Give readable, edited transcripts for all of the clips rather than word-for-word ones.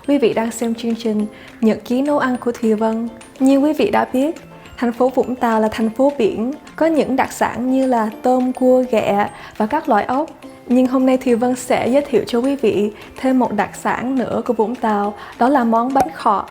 Quý vị đang xem chương trình Nhật ký nấu ăn của Thùy Vân. Như quý vị đã biết, thành phố Vũng Tàu là thành phố biển, có những đặc sản như là tôm, cua, ghẹ và các loại ốc. Nhưng hôm nay Thùy Vân sẽ giới thiệu cho quý vị thêm một đặc sản nữa của Vũng Tàu, đó là món bánh khọt.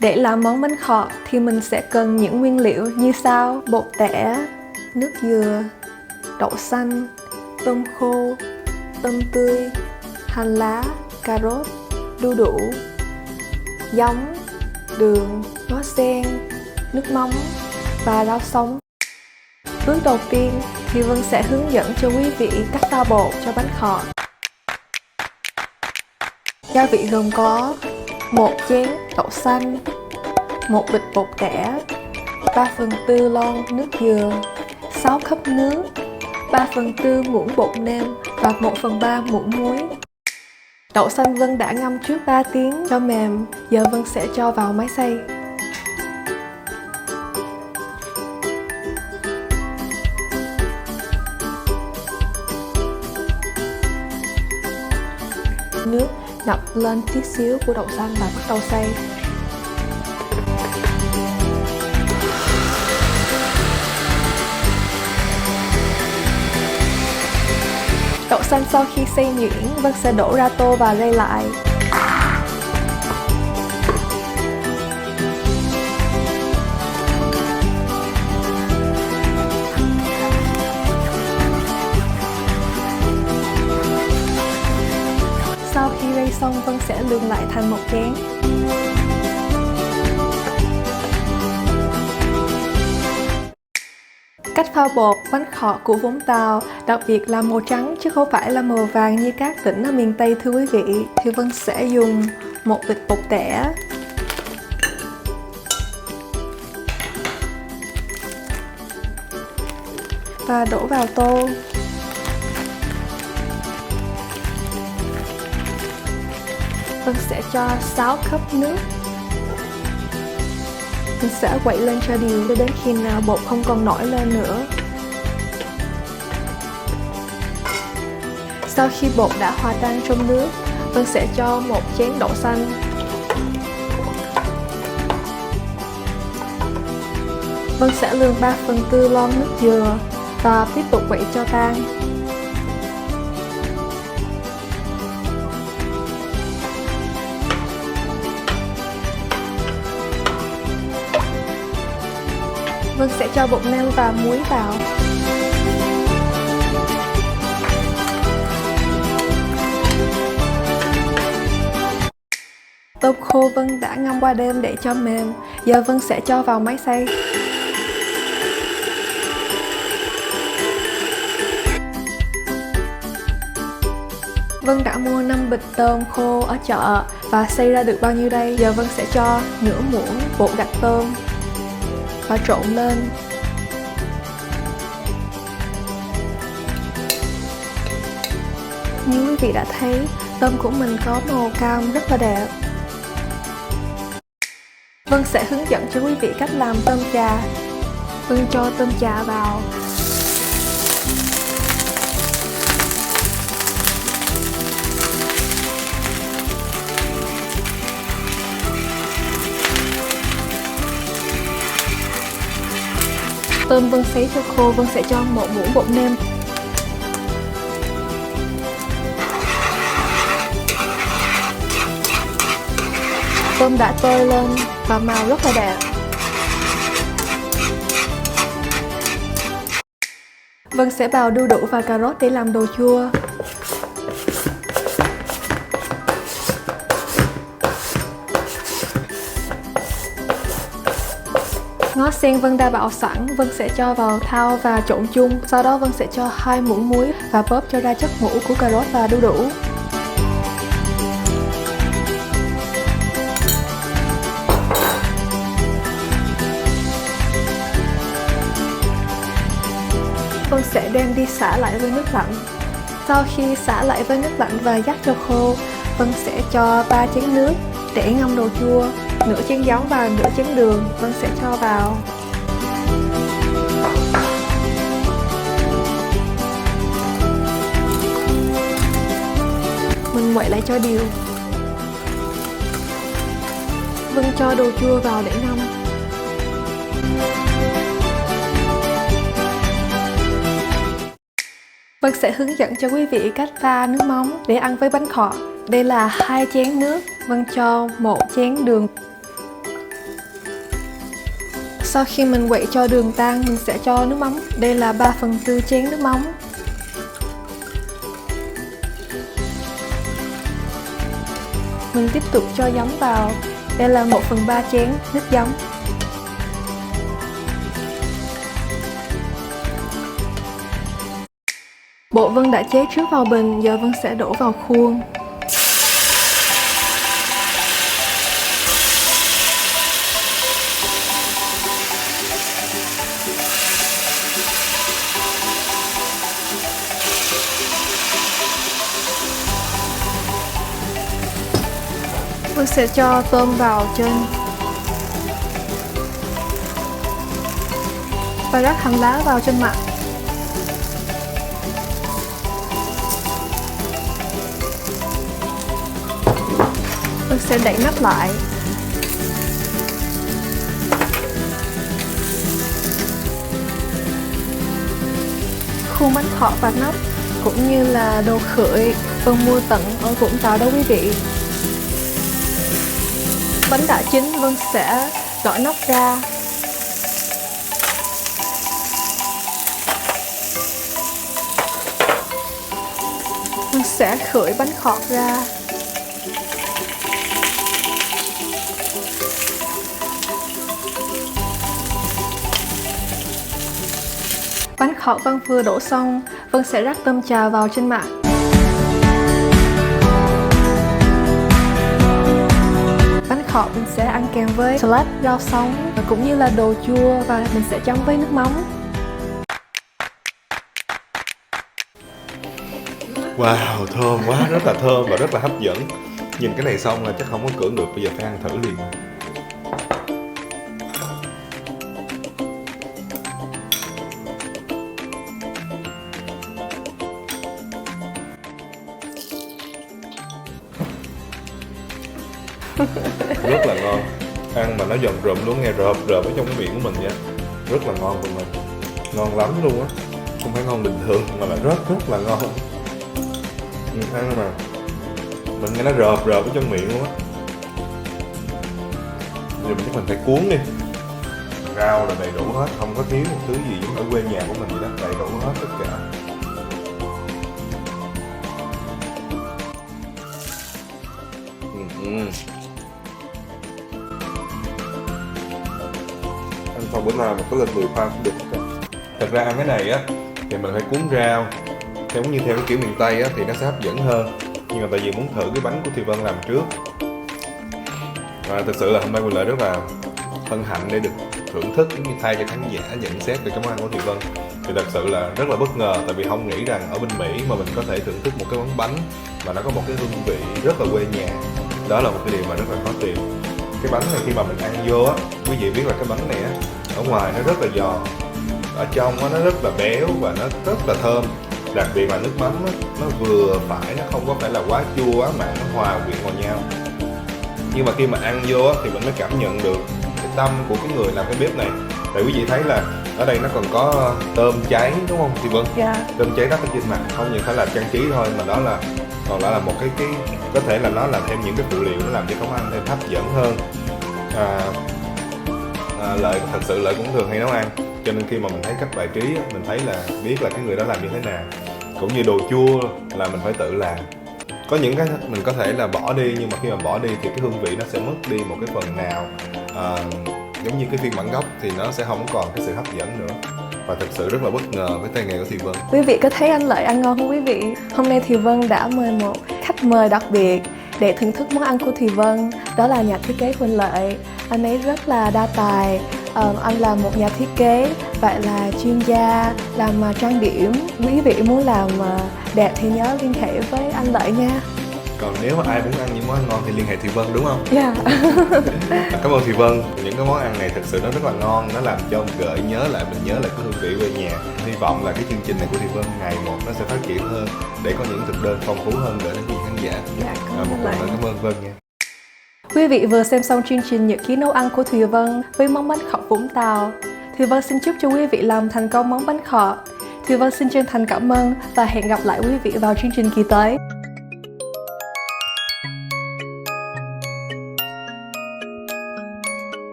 Để làm món bánh khọt thì mình sẽ cần những nguyên liệu như sau: bột tẻ, nước dừa, đậu xanh, tôm khô, tôm tươi, hành lá, cà rốt, đu đủ, giấm, đường, ngó sen, nước mắm và rau sống. Bước đầu tiên thì Vân sẽ hướng dẫn cho quý vị cách pha bột cho bánh khọt. Gia vị gồm có 1 chén đậu xanh, 1 bịch bột tẻ, 3/4 lon nước dừa, 6 cốc nước, 3/4 muỗng bột nêm và 1/3 muỗng muối. Đậu xanh Vân đã ngâm trước 3 tiếng cho mềm, giờ Vân sẽ cho vào máy xay. Nước ngập lên tí xíu của đậu xanh và bắt đầu xay. Đậu xanh sau khi xay nhuyễn, Vân sẽ đổ ra tô và rây lại. Sau khi rây xong, Vân sẽ lường lại thành một chén. Cách pha bột bánh khọt của Vũng Tàu đặc biệt là màu trắng chứ không phải là màu vàng như các tỉnh ở miền Tây thưa quý vị. Thì Vân sẽ dùng 1 bịch bột tẻ, và đổ vào tô. Vân sẽ cho 6 cốc nước. Mình sẽ quậy lên cho đều cho đến khi nào bột không còn nổi lên nữa. Sau khi bột đã hòa tan trong nước, Vân sẽ cho 1 chén đậu xanh, Vân sẽ lường 3/4 lon nước dừa và tiếp tục quậy cho tan. Vân sẽ cho bột nêm và muối vào. Tôm khô Vân đã ngâm qua đêm để cho mềm, giờ Vân sẽ cho vào máy xay. Vân đã mua 5 bịch tôm khô ở chợ và xay ra được bao nhiêu đây? Giờ Vân sẽ cho nửa muỗng bột gạch tôm và trộn lên. Như quý vị đã thấy, tôm của mình có màu cam rất là đẹp. Vân sẽ hướng dẫn cho quý vị cách làm tôm chà. Vân cho tôm chà vào. Tôm Vân sấy cho khô, Vân sẽ cho 1 muỗng bột nêm. Tôm đã tơi lên và màu rất là đẹp. Vân sẽ bào đu đủ và cà rốt để làm đồ chua. Ngó sen Vân đã bảo sẵn, Vân sẽ cho vào thau và trộn chung. Sau đó Vân sẽ cho 2 muỗng muối và bóp cho ra chất ngũ của cà rốt và đu đủ. Vân sẽ đem đi xả lại với nước lạnh. Sau khi xả lại với nước lạnh và dắt cho khô, Vân sẽ cho 3 chén nước để ngâm đồ chua, nửa chén giấm và nửa chén đường. Vân sẽ cho vào. Mình quậy lại cho đều. Vân cho đồ chua vào để ngâm. Vân sẽ hướng dẫn cho quý vị cách pha nước mắm để ăn với bánh khọt. Đây là 2 chén nước, Vân cho 1 chén đường. Sau khi mình quậy cho đường tan, mình sẽ cho nước mắm. Đây là 3/4 chén nước mắm. Mình tiếp tục cho giấm vào. Đây là 1/3 chén nước giấm. Bột Vân đã chế trước vào bình, giờ Vân sẽ đổ vào khuôn. Vân sẽ cho tôm vào trên và rắc hành lá vào trên mặt. Vân sẽ đậy nắp lại. Khuôn bánh khọt và nắp cũng như là đồ khởi Vân mua tận ở Vũng Tàu đó quý vị. Bánh đã chín, Vân sẽ gỡ nắp ra. Vân sẽ khởi bánh khọt ra. Bánh khọt Vân vừa đổ xong, Vân sẽ rắc tôm chà vào trên mặt. Bánh khọt mình sẽ ăn kèm với salad, rau sống cũng như là đồ chua và mình sẽ chấm với nước mắm. Wow, thơm quá, rất là thơm và rất là hấp dẫn. Nhìn cái này xong là chắc không có cưỡng được, bây giờ phải ăn thử liền. Rất là ngon, ăn mà nó giòn rụm luôn, nghe rợp rợp ở trong cái miệng của mình vậy. Rất là ngon của mình, ngon lắm luôn á, không phải ngon bình thường mà là rất là ngon. Ăn mà mình nghe nó rợp rợp ở trong miệng luôn á. Giờ mình chắc mình phải cuốn đi. Rau là đầy đủ hết, không có thiếu một thứ gì giống ở quê nhà của mình vậy đó, đầy đủ hết tất cả. Ăn xong bữa nào mà có lên 10 pha cũng được. Thật ra ăn cái này á thì mình phải cuốn rau theo cái kiểu miền Tây á thì nó sẽ hấp dẫn hơn, nhưng mà tại vì muốn thử cái bánh của Thị Vân làm trước, và thực sự là hôm nay Quỳnh Lợi rất là hân hạnh để được thưởng thức cũng như thay cho khán giả nhận xét về cái món ăn của Thị Vân. Thì thật sự là rất là bất ngờ, tại vì không nghĩ rằng ở bên Mỹ mà mình có thể thưởng thức một cái món bánh mà nó có một cái hương vị rất là quê nhà. Đó là một cái điều mà rất là khó tìm. Cái bánh này khi mà mình ăn vô á, quý vị biết là cái bánh này á, ở ngoài nó rất là giòn, ở trong á nó rất là béo và nó rất là thơm. Đặc biệt là nước mắm á, nó vừa phải, nó không có phải là quá chua quá mặn, nó hòa quyện vào nhau. Nhưng mà khi mà ăn vô á, thì mình mới cảm nhận được cái tâm của cái người làm cái bếp này. Tại quý vị thấy là ở đây nó còn có tôm cháy đúng không chị Vân? Dạ. Tôm cháy rắc ở trên mặt, không những phải là trang trí thôi mà đó là còn là một cái có thể là nó là thêm những cái phụ liệu nó làm cho món ăn thêm hấp dẫn hơn. Lợi thật sự Lợi cũng thường hay nấu ăn, cho nên khi mà mình thấy cách bài trí mình thấy là biết là cái người đó làm như thế nào. Cũng như đồ chua là mình phải tự làm. Có những cái mình có thể là bỏ đi, nhưng mà khi mà bỏ đi thì cái hương vị nó sẽ mất đi một cái phần nào giống như cái phiên bản gốc thì nó sẽ không còn cái sự hấp dẫn nữa. Và thật sự rất là bất ngờ với tay nghề của Thị Vân. Quý vị có thấy anh Lợi ăn ngon không quý vị? Hôm nay Thị Vân đã mời một khách mời đặc biệt để thưởng thức món ăn của Thị Vân. Đó là nhà thiết kế Huỳnh Lợi. Anh ấy rất là đa tài. Anh là một nhà thiết kế, vậy là chuyên gia làm trang điểm. Quý vị muốn làm đẹp thì nhớ liên hệ với anh Lợi nha. Còn nếu mà ai muốn ăn những món ăn ngon thì liên hệ Thị Vân, đúng không? Yeah. Cảm ơn Thị Vân. Những cái món ăn này thật sự nó rất là ngon, nó làm cho gợi nhớ lại, mình nhớ lại cái hương vị quê nhà. Hy vọng là cái chương trình này của Thị Vân ngày một nó sẽ phát triển hơn để có những thực đơn phong phú hơn để đến với khán giả. Dạ, Một lần nữa cảm ơn Vân nha. Quý vị vừa xem xong chương trình nhật ký nấu ăn của Thùy Vân với món bánh khọt Vũng Tàu. Thùy Vân xin chúc cho quý vị làm thành công món bánh khọt. Thùy Vân xin chân thành cảm ơn và hẹn gặp lại quý vị vào chương trình kỳ tới.